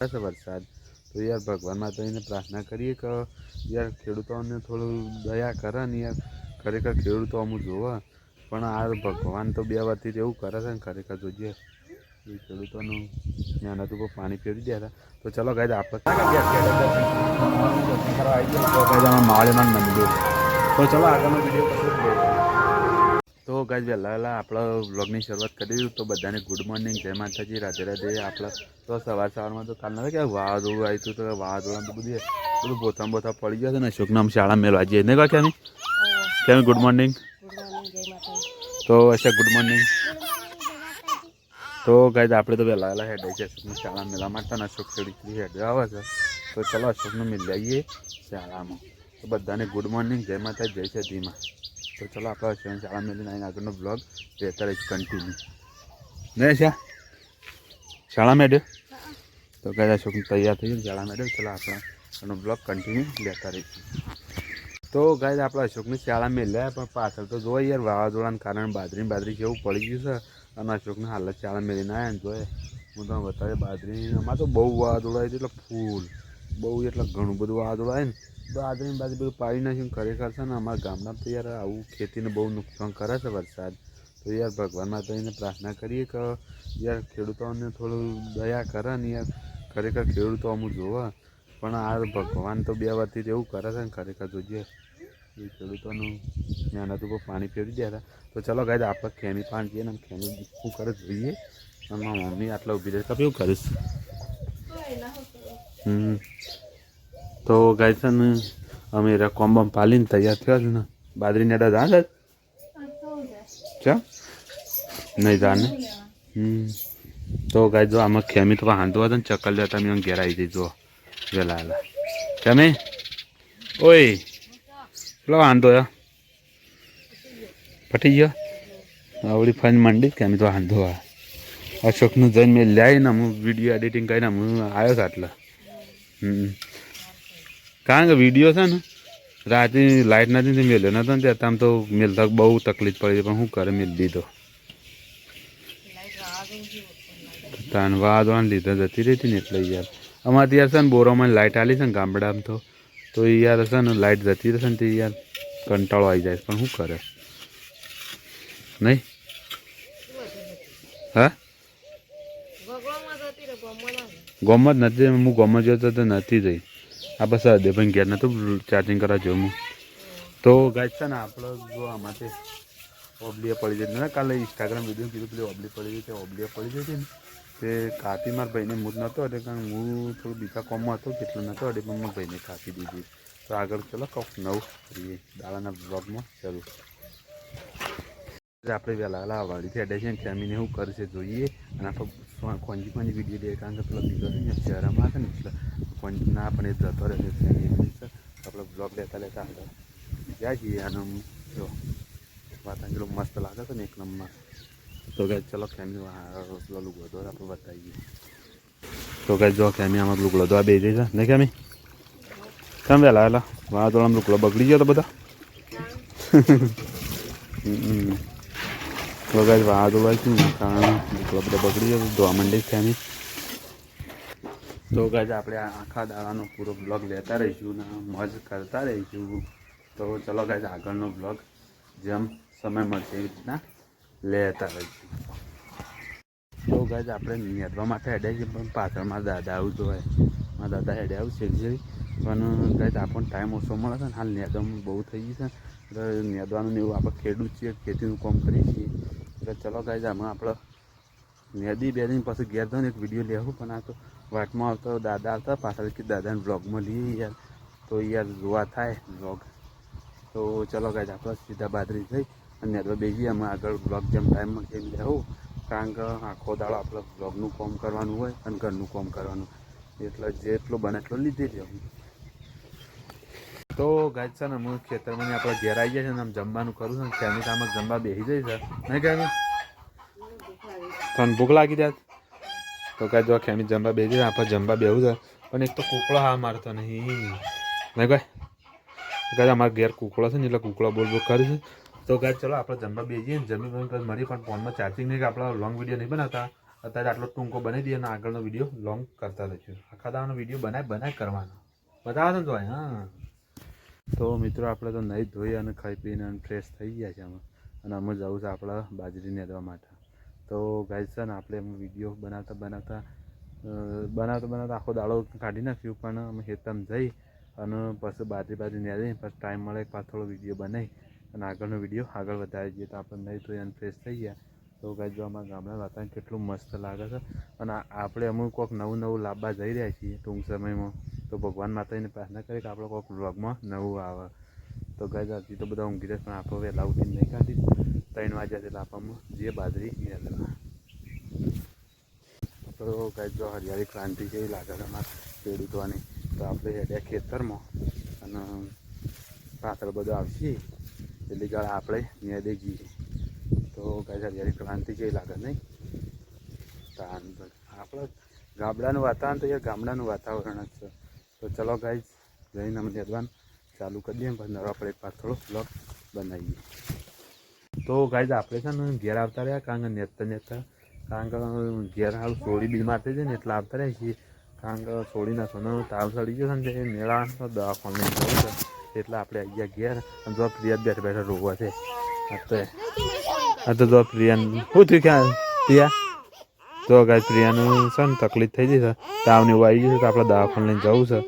વરસાદ તો યાર ભગવાન માતાજીને પ્રાર્થના કરીએ કે યાર ખેડૂતોને થોડું દયા કરે ને યાર ખરેખર ખેડૂતો અમુક જોવે પણ આ ભગવાન તો બે વારથી એવું કરે છે ને ખરેખર જોઈએ એ ખેડૂતોનું મહેનત ઉપર પાણી ફેરવી દે તો ચલો ગાય આપણે માળીમાન મંદિર તો ચલો આગળનો વિડીયો તો ગાય વહેલા આપણા વ્લોગની શરૂઆત કરી દીધું તો બધાને ગુડ મોર્નિંગ જય માતાજી રાધે રાધે આપણા તો સવારમાં તો કાલ નથી કે વાવાઝોડું આવ્યું હતું તો વાવાઝોડા તો બધું બોથા પડી ગયા છે ને અશોકને આમ શાળા મેળવા જઈએ ને કહે કેમ ગુડ મોર્નિંગ તો અશોક ગુડ મોર્નિંગ તો ગાય આપણે તો વહેલા હેડ છે અશોકની શાળા મેળવા માટે ને અશોક થોડી હેડ આવે છે તો ચલો અશોકને મિલ જઈએ શાળામાં તો બધાને ગુડ મોર્નિંગ જય માતાજી જય સદીમાં તો ચલો આપણે શાળા મેળવીને આવીને આગળનો બ્લોગ રહેતા રહીશ કન્ટિન્યુ નહીં શાળા મેળવ્યો તો કદાચ અશોકને તૈયાર થઈ ગયું શાળા મેળવ્યો ચલો આપણે એનો બ્લોગ કન્ટિન્યુ લેતા રહીશું તો ગાય આપણે અશોકની શાળા મેળવ્યા પણ પાછળ તો જોવા યાર વાવાઝોડાને કારણે બાજરી જેવું પડી ગયું છે અને અશોકને હાલત શાળા મેળવીને આવ્યા ને જોઈએ હું તમને બતાવે બાજરી અમારે તો બહુ વાવાઝોડા આવી એટલે ફૂલ બહુ એટલે ઘણું બધું વાવાઝોડા આવે ને બાજરી બધું પાડી નાખ્યું ખરેખર છે ને અમારા ગામડામાં તો યાર આવું ખેતીને બહુ નુકસાન કરે છે વરસાદ તો યાર ભગવાન માતાજીને પ્રાર્થના કરીએ કે યાર ખેડૂતોને થોડું દયા કરે ને યાર ખરેખર ખેડૂતો અમુક જોવે પણ આ ભગવાન તો બે વારથી એવું કરે છે ને ખરેખર જોઈએ એ ખેડૂતોનું મહેનત ઉપર પાણી ફેરવી દે તો ચલો ગાય આપણે ખેની પાણી જઈએ ને ખેની શું કરે જોઈએ અને મારા મમ્મી આટલા ઊભી રહે તો કેવું કરીશ તો ગાય છે ને અમે કોમ બમ પાલીને તૈયાર થયા છે ને બાજરીને અડા જા ચા નહીં જા ને તો ગાય જો આમાં ખેમી તો હાંધો હતો ને ચકલ જતા અમે ઘેર આવી જઈ જો વહેલા તમે ઓય પેલો વાંધો પટી ગયો આવડી ફાઈન મંડી કે અમે તો વાંધો અશોકનું જઈને મેં લાવીને હું વિડીયો એડિટિંગ કરીને હું આવ્યો હતો આટલા કારણ કે વિડીયો છે ને રાતે લાઇટ નથી મેલ્યો નતો ને ત્યાં તો મેલતા બહુ તકલીફ પડી પણ શું કરે મેલ દીધો તાન વાદવાને લીધે જતી રહી હતી ને એટલે યાર અમારે ત્યાં છે ને બોરોમાં લાઇટ આલી છે ને ગામડામાં તો એ યાર છે ને લાઇટ જતી રહેશે ને તે યાર કંટાળો આવી જાય પણ શું કરે નહીં હા ગમ જ નથી હું ગમ જ તો નથી જઈ આ બસ દે ભાઈ ઘેર નતું ચાર્જિંગ કરવા જોઉં હું તો ગાય છે ને આપણે જો આમાંથી ઓબલીએ પડી જતી ને કાલે ઇન્સ્ટાગ્રામ વિડીયો કીધું પેલી ઓબલી પડી ગઈ તે ઓબલીએ પડી જતી ને તે કાપી મારા ભાઈને મૂડ નહોતો એટલે કારણ હું થોડું બીજા કોમમાં હતો કેટલું નહોતો એટલે પણ મારા ભાઈને કાપી દીધી તો આગળ ચલો કંઈક નવું કરીએ દાડાના બ્લોગમાં ચાલુ આપણે વહેલા વાડીથી અડે છે ને ફેમિલી શું કરશે જોઈએ અને આપણે ખોંજી વિડીયો દે કારણ કે પેલો બીજો છે ને શહેરમાં છે ને એટલે ખોંજી ના પણ એ જતો રહેશે ફેમિલી છે આપણે બ્લોગ લેતા આગળ જાય છીએ અને જો વાતાવરણ મસ્ત લાગે છે ને એક નંબર તો કે ચલો ફેમિલી પેલો લુગડો દોર આપણે બતાવીએ તો કે જો ફેમિલી આમાં લુગડો દોર બે જઈ છે નહીં કેમી કેમ વહેલા વાવાઝોડામાં લુગડો બગડી ગયો તો બધા તો ગાય વાવાઝોડા શું કારણ લુગડો બધો બગડી ગયો ધોવા માંડી ફેમિલી તો ગાય આપણે આખા દાડાનો પૂરો બ્લોગ લેતા રહીશું ને મોજ કરતા રહીશું તો ચલો ગાય આગળનો બ્લોગ જેમ સમય મળશે એવી રીતના લેતા રહીશું તો ગાય આપણે નેદવા માટે હેડ્યા છીએ પણ પાછળ મારા દાદા આવું જોવાય મારા દાદા હેડે આવું છે પણ ગાય આપણને ટાઈમ ઓછો મળે છે ને હાલ નેદવામાં બહુ થઈ ગઈ છે એટલે નેદવાનું ને એવું આપણે ખેડૂત છીએ ખેતીનું કામ કરીએ છીએ એટલે ચલો ગાય આમાં આપણે નેદી બેદીને પછી ઘેર જઈને એક વિડીયો લેવું પણ આ તો વાટમાં આવતો દાદા આવતા પાછળ કે દાદાને બ્લોગમાં લઈએ યાર તો યાર જોવા થાય બ્લોગ તો ચલો ગાય આપણે સીધા બાજરી જઈ અને નેદવા બેસીએ અમે આગળ બ્લોગ જેમ ટાઈમમાં કેમ લેવું કારણ કે આખો દાડો આપણે બ્લોગનું કામ કરવાનું હોય અને ઘરનું કામ કરવાનું એટલે જેટલું બને એટલું લીધે લેવું તો ગાય છે ને હું ખેતરમાં આપણે ઘેર આવી જાય છે ને આમ જમવાનું કરું છું ને ફેમિલી આમાં જમવા બેસી જાય છે નહીં કે તને ભૂખ લાગી જાય તો કાંઈ જો ફેમિલી જમવા બેસી જાય આપણે જમવા બેવું છે પણ એક તો કૂકડો હા મારતો નહીં નહીં કાંઈ અમારા ઘેર કૂકડો છે ને એટલે કૂકડો બોલ કરે છે તો ગાય ચલો આપણે જમવા બેસીએ ને જમી મળીએ પણ ફોનમાં ચાર્જિંગ નહીં કે આપણે લોંગ વિડીયો નહીં બનાવતા અત્યારે આટલો ટૂંકો બનાવી દઈએ અને આગળનો વિડીયો લોંગ કરતા રહીશું. આખા દાવાનો વિડીયો બનાય કરવાનો બતાવો ને તો. હા તો મિત્રો આપણે તો નહીં ધોઈ અને ખાઈ પીને ફ્રેશ થઈ ગયા છે આમાં, અને અમે જવું છે આપણા બાજરી નેદવા માટે. તો ગાઈસ છે ને આપણે એમ વિડીયો બનાવતા આખો દાડો કાઢી નાખ્યું, પણ અમે ખેતરમાં જઈ અને પછી બાજરી નેદી પછી ટાઈમ મળે પાછો થોડો વિડીયો બનાવી અને આગળનો વિડીયો આગળ વધારી દઈએ. તો આપણે નહીં ધોઈ અને ફ્રેશ થઈ ગયા. તો ગાઈસ જો અમારા ગામડા વાતાવરણ કેટલું મસ્ત લાગે છે, અને આપણે અમુક કોઈક નવું લાવવા જઈ રહ્યા છીએ ટૂંક સમયમાં. તો ભગવાન માતાજીને પ્રાર્થના કરીએ કે આપણે કોઈક વ્લોગમાં નવું આવે. તો ગાઈસ હજી તો બધા ઊંઘી રહે, પણ આપણે વહેલા ઉઠીને નહીં કાઢી 3 વાગ્યા એટલે આપણમાં જે બાજરી નેદવા. તો ગાઈસ જો હરિયાળી ક્રાંતિ જેવી લાગે છે અમારા ખેડૂતોની. તો આપણે હેડ્યા ખેતરમાં અને પાછળ બધું આવશે એટલે ગાળા આપણે નેદે જઈએ. તો ગાઈસ હરિયાળી ક્રાંતિ જેવી લાગે નહીં? આપણે ગામડાનું વાતાવરણ તો યાર ગામડાનું વાતાવરણ જ છે. તો ચલો ગાઈસ જઈને અમે નેદવાનું ચાલુ કરી દઈએ, પછી આપણે પાછો થોડો બ્લોગ બનાવીએ. તો ગાઈસ આપણે છે ને ઘેર આવતા રહ્યા, કારણ કે નેતા કારણ કે ઘેર હાલ સોળી બીમાર થઈ જાય ને એટલે આવતા રહ્યા છીએ. કારણ કે સોળીના સોનો તાવ ચડી ગયો છે ને મેળા દવાખાને જવું છે, એટલે આપણે આવી ગયા ઘેર. અને જો પ્રિયા બેઠા રોવા છે. તો જો પ્રિયાને શું થયું ક્યાં પ્રિયા? તો ગાઈસ પ્રિયાનું છે ને તકલીફ થઈ ગઈ છે, તાવને એવું આવી ગયું છે, તો આપણે દવાખાને લઈને જવું છે.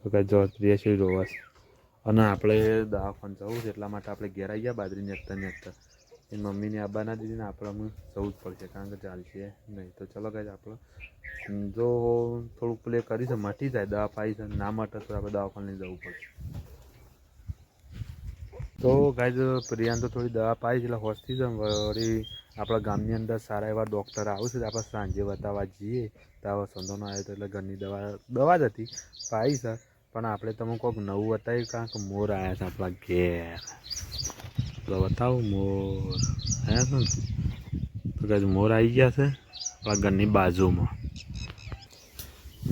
તો ગાઈસ જો પ્રિયા છે રોવા છે અને આપણે દવાખાને જવું છે, એટલા માટે આપણે ઘેર આવી ગયા બાજરી નેતા. એ મમ્મીને આબા ના દીધી ને આપણે જવું જ પડશે, કારણ કે ચાલશે નહીં. તો ચલો ગાઈસ આપણે જો થોડુંક પ્લે કરી છે મટી જાય, દવા પાઈ છે, ના મટે તો આપણે દવાખાને લઈને જવું પડશે. તો ગાઈસ પ્રિયાને તો થોડી દવા પાઈ એટલે હોસ્તી છે. વળી આપણા ગામની અંદર સારા એવા ડૉક્ટર આવશે, આપણે સાંજે બતાવવા જઈએ. તો આવો સંધો ન આવ્યો તો એટલે ઘરની દવા જ હતી પાઈ છે, પણ આપણે તમે કોઈક નવું બતાવ્યું, કારણ કે મોર આવ્યા છે આપણા ઘેર. તો બતાવું મોર આવ્યા છે ને? તો ગાઈસ મોર આવી ગયા છે આપણા ઘરની બાજુમાં.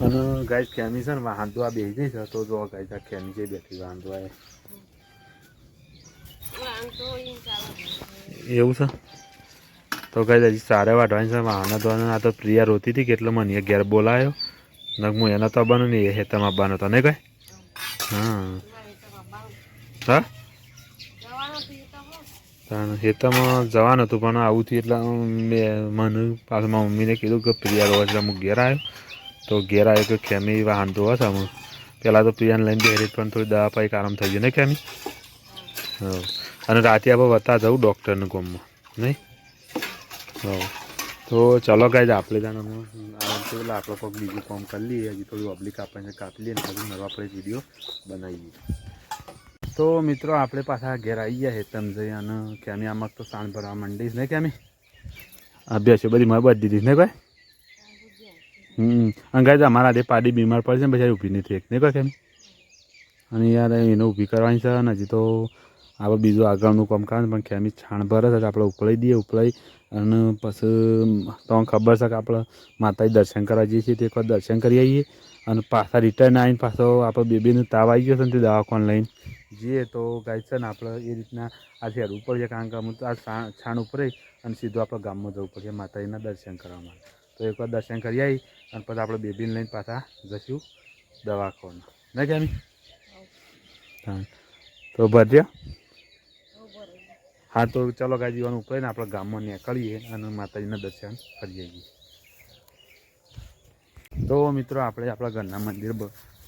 અને ગાઈસ ખેમી છે ને વાંધો આ બેસી જઈ છે. તો જો ગાઈસ આ ખેમી જઈ બેઠી વાંધો આવે એવું છે. તો ગાઈસ હજી સારે વાઢવાની છે વાહન ધોવાના. આ તો પ્રિયા રોતી હતી કે એટલે મને ઘેર બોલાયો, ને હું એનો તો આવવાનો નહીં, એ હેતમ આવવાનો હતો નહીં કઈ? હા હેતમાં જવાનું હતું, પણ આવું થયું એટલે મને પાછું મારા મમ્મીને કીધું કે પ્રિયા રોવા એટલે હું ઘેર આવ્યો. તો ઘેર આવ્યો કે ખેમી વાહન ધોવા છે અમુક. પહેલાં તો પ્રિયાને લઈને બેરી, પણ થોડી દવા પાઈ આરામ થઈ ગયો નહીં ખેમી? હા. અને રાતે આપણે બતા જવું ડૉક્ટરને ગામમાં નહીં? હા. તો ચલો ગાઈસ આપણે જાણે આરામથી એટલે આપણે કોઈક બીજું કામ કરી લઈએ. હજી થોડું ઓબ્લિક આપણને કાપી લઈએ ને પછી નવો આપણે વિડીયો બનાવીએ. તો મિત્રો આપણે પાછા ઘેર આવી ગયા હેતમ જઈ, અને કેમી આમાં તો સાણ ભરવા માંડીશ નહીં કેમી? અભ્યાસ બધી મારે બધી દીધીશ ને ભાઈ? અને ગાઈસ અમારા આજે પાડી બીમાર પડશે ને પછી ઊભી નથી એક નહીં કહે કેમી? અને યાર એને ઊભી કરવાની છે ને હજી તો આપણે બીજું આગળનું કામ કરવાનું, પણ ખેમી છાણ ભરે છે આપણે ઉપલાઈ દઈએ. ઉપલાઈ અને પછી તમને ખબર છે કે આપણે માતાજી દર્શન કરવા જઈએ છીએ, તો એકવાર દર્શન કરી આવીએ અને પાછા રિટર્ન આવીને પાછો આપણે બેબીનું તાવ આવી ગયો છે ને તે દવાખાને લઈને જઈએ. તો ગાઈસ છે ને આપણે એ રીતના આ હેરવું પડશે, કારણ કે અમુક આ છાણ ઉપરે અને સીધું આપણે ગામમાં જવું પડશે માતાજીના દર્શન કરવા માટે. તો એકવાર દર્શન કરી આવી અને પછી આપણે બેબીને લઈને પાછા જઈશું દવાખાને નહીં કેમી? હા તો ભર્યો. હા તો ચલો ગાય જીવાનું ઉપડીને આપણે ગામમાં નીકળીએ અને માતાજીના દર્શન કરીએ. તો મિત્રો આપણે આપણા ઘરના મંદિર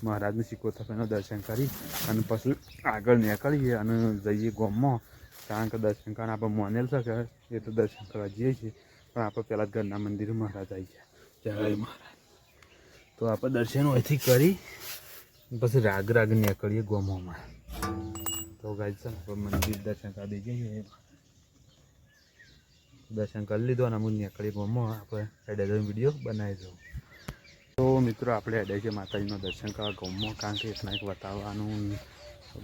મહારાજનું સિકોતરનું દર્શન કરી અને પછી આગળ નીકળીએ અને જઈએ ગામમાં, કારણ કે દર્શન કરીને આપણે મોનેલ છે એ તો દર્શન કરવા જઈએ છીએ, પણ આપણે પહેલાં ઘરના મંદિર મહારાજ આવી ગયા જય મહારાજ. તો આપણે દર્શન અહીંથી કરી પછી રાગ નીકળીએ ગામમાં. તો ગાઈસ છે આપણે મંદિર દર્શન કરી જઈએ, દર્શન કરી લીધો અને અમુક નીકળી ગામમાં આપણે હેડે વિડીયો બનાવી દઉં. તો મિત્રો આપણે હેડે છે માતાજીનું દર્શન કરવા ગામમાં, કારણ કે એટલા એક બતાવવાનું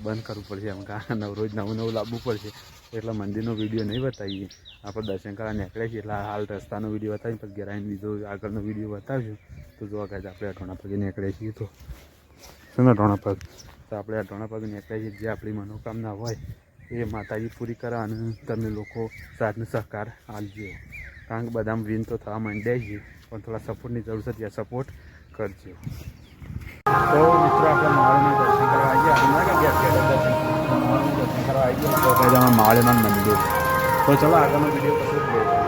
બંધ કરવું પડશે એમ, કારણ કે રોજ નવું લાવવું પડશે, એટલે મંદિરનો વિડીયો નહીં બતાવીએ. આપણે દર્શન કરવા નીકળે છીએ એટલે હાલ રસ્તાનો વિડીયો બતાવીએ, પછી ઘેર આવીને બીજો આગળનો વિડીયો બતાવીશું. તો જોવા ગાઈસ આપણે અઢોણા પગે નીકળે છીએ. તો શું અઢોણા પગ? તો આપણે અઢોણા પગ નીકળે છીએ, જે આપણી મનોકામના હોય એ માતાજી પૂરી કરે અને તમે લોકો સાથનો સહકાર આપજો. કારણ કે બધામાં વિન તો થવા માંડ્યા છે, પણ થોડા સપોર્ટની જરૂર છે, ત્યાં સપોર્ટ કરજો. તો મિત્રો આપણે મહાદેવના દર્શન કરવા આવી ગયા. મહાદેવના દર્શન કરવા આવી ગયા. તો ગાઈઝ આમાં મહાદેવના મંદિર. તો ચલો આગળનો વિડીયો પછી જોઈએ.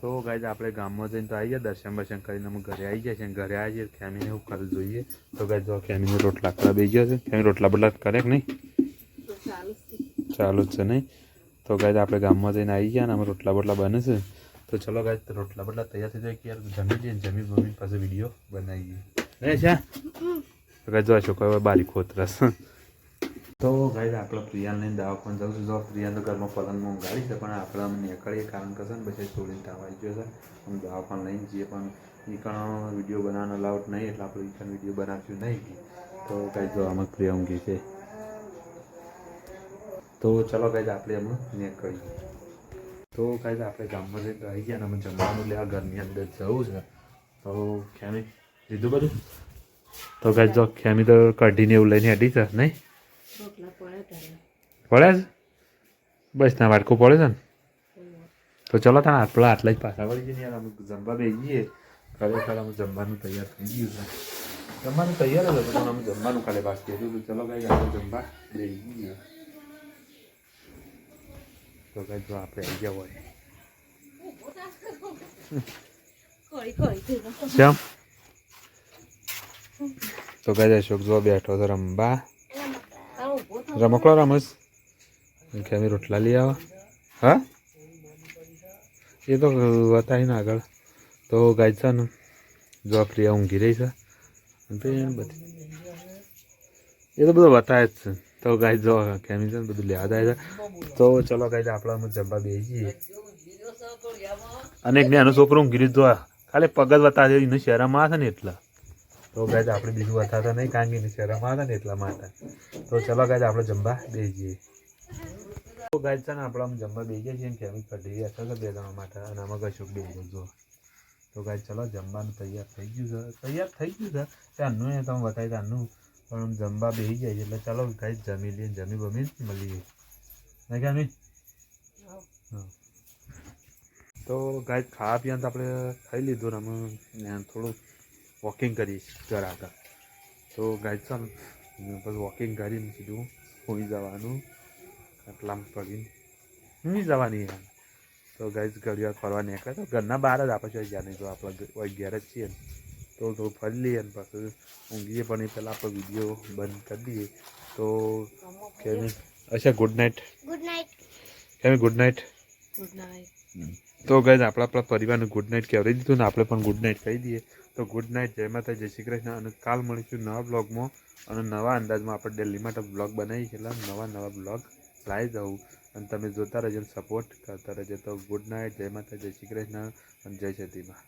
તો ગાઈઝ આપણે ગામમાં જઈને તો આવી ગયા, દર્શન કરીને અમે ઘરે આવી ગયા છે. ઘરે આવી જઈએ ખેમીને એવું કરી જોઈએ. તો ગાઈઝ જો ખેમીને રોટલા કરવા બેસી ગયો છે. ખેમી રોટલા બટલા કરે કે નહીં? ચાલુ જ છે નહીં. તો ગાઈઝ આપણે ગામમાં જઈને આવી ગયા ને અમે રોટલા બોટલા બને છે. તો ચલો ગાઈઝ રોટલા બોટલા તૈયાર થઈ જાય કે યાર જમી લઈએ, જમી પાસે વિડીયો બનાવીએ. નહીં છે? તો ગાઈઝ જો છોકરો બારી ખોતરસ. તો ગાઈઝ આપણે પ્રિયાને દવાખાને જવું છું. જો પ્રિયા તો ઘરમાં પલંગમાં ઊંઘાડી છે, પણ આપણે અમે નીકળીએ કારણ કે છે ને પછી છોડીને તાવ આવી ગયો છે. અમે દવાખાને લઈને જઈએ, પણ ઈકણ વિડીયો બનાવવાનો અલાઉડ નહીં, એટલે આપણે ઈકણ વિડીયો બનાવશું નહીં. તો ગાઈઝ જો આમાં પ્રિયા ઊંઘી છે. તો ચલો ગાઈઝ આપણે એમ નીકળીએ. તો ગાઈઝ આપણે ગામમાં જઈને આવી ગયા ને અમે જમવાનું લેવા ઘરની અંદર જવું છે. તો ખેમી લીધું બધું. તો ગાઈઝ જો ખેમી તો કઢીને એવું લઈને હેડી છે નહીં? પડે છે? બસ ના વાટકો પડે છે ને? તો ચલો તાને આટલા જ પાછા વળી જઈએ યાર. અમે જમવા બેસીએ. ખરેખર અમે જમવાનું તૈયાર થઈ ગયું છે. જમવાનું તૈયાર જ હતું, પણ અમે જમવાનું ખાલી બાકી હતું. તો ચલો ગાઈઝ આપણે જમવા બેસીએ. તો ગાઈઝ જો આપણે આવી ગયા હોય શ્યામ. તો ગાઈઝ અશોક જો બેઠો છે રમવા. રમકડો રમસ ખેમી રોટલા લઈ આવા. હા એ તો બતાવી ને આગળ. તો ગાઈઝ છે ને જો પ્રિયા ઊંઘી રહી છે બધી, એ તો બધું બતાવે જ છે. તો ગાઈઝ જો ખેમી છે ને બધું લેવા જાય છે. તો ચલો ગાઈઝ આપણે અમે જમવા બેસીએ. અને એક નાનું છોકરું ઊંઘી રહ્યું, ખાલી પગ જ બતાવે એને શહેરમાં આવે છે ને એટલા. તો ગાઈઝ આપણે બીજું બતાવતા નહીં, કારણ કે એને શહેરમાં આવે ને એટલા માટે. તો ચલો ગાઈઝ આપણે જમવા બેસીએ. તો ગાઈઝ છે ને આપણે આમ જમવા બેસીએ છીએ. ખેમી કઢી અથવા તો 2 જણા માટે, અને આમાં કશું બે જો. તો ગાઈઝ ચલો જમવાનું તૈયાર થઈ ગયું છે. ત્યાંનું એ તમે બતાવી ત્યાંનું, પણ જમવા બેસી જાય એટલે ચાલો ગાઈઝ જમી લઈએ. જમી મળીએ નહીં કે નહીં? હા. તો ગાઈઝ ખાવા પીવાનું તો આપણે ખાઈ લીધું ને અમે થોડું વોકિંગ કરીએ ઘર આગળ. તો ગાઈઝ છે ને પછી વોકિંગ કરીને સીધું હોઈ જવાનું. આટલામાં પડીને નહીં જવાની યાર. તો ગાઈઝ ઘડી વાર ફરવા નીકળે તો ઘરના બહાર જ આપણે જોઈ ગયા નહીં. તો આપણે ઘેર જ છીએ ને તો થોડું ફરી લઈએ ને પાછું ઊંઘીએ. પણ એ પહેલાં આપણે વિડીયો બંધ કરી દઈએ. તો કેમી અચ્છા ગુડ નાઇટ. કેમી ગુડ નાઇટ. તો ગાઈઝ આપણા પરિવારને ગુડ નાઇટ કહેવાય દીધું ને આપણે પણ ગુડ નાઇટ કહી દઈએ. તો ગુડ નાઇટ, જય માતા, જય શ્રી કૃષ્ણ. અને કાલ મળીશું નવા બ્લોગમાં અને નવા અંદાજમાં. આપણે ડેલી માટે બ્લોગ બનાવીએ એટલે નવા બ્લોગ લાવી જવું, અને તમે જોતા રહેજો, સપોર્ટ કરતા રહેજો. તો ગુડ નાઇટ, જય માતા, જય શ્રી કૃષ્ણ અને જય સતીમાં.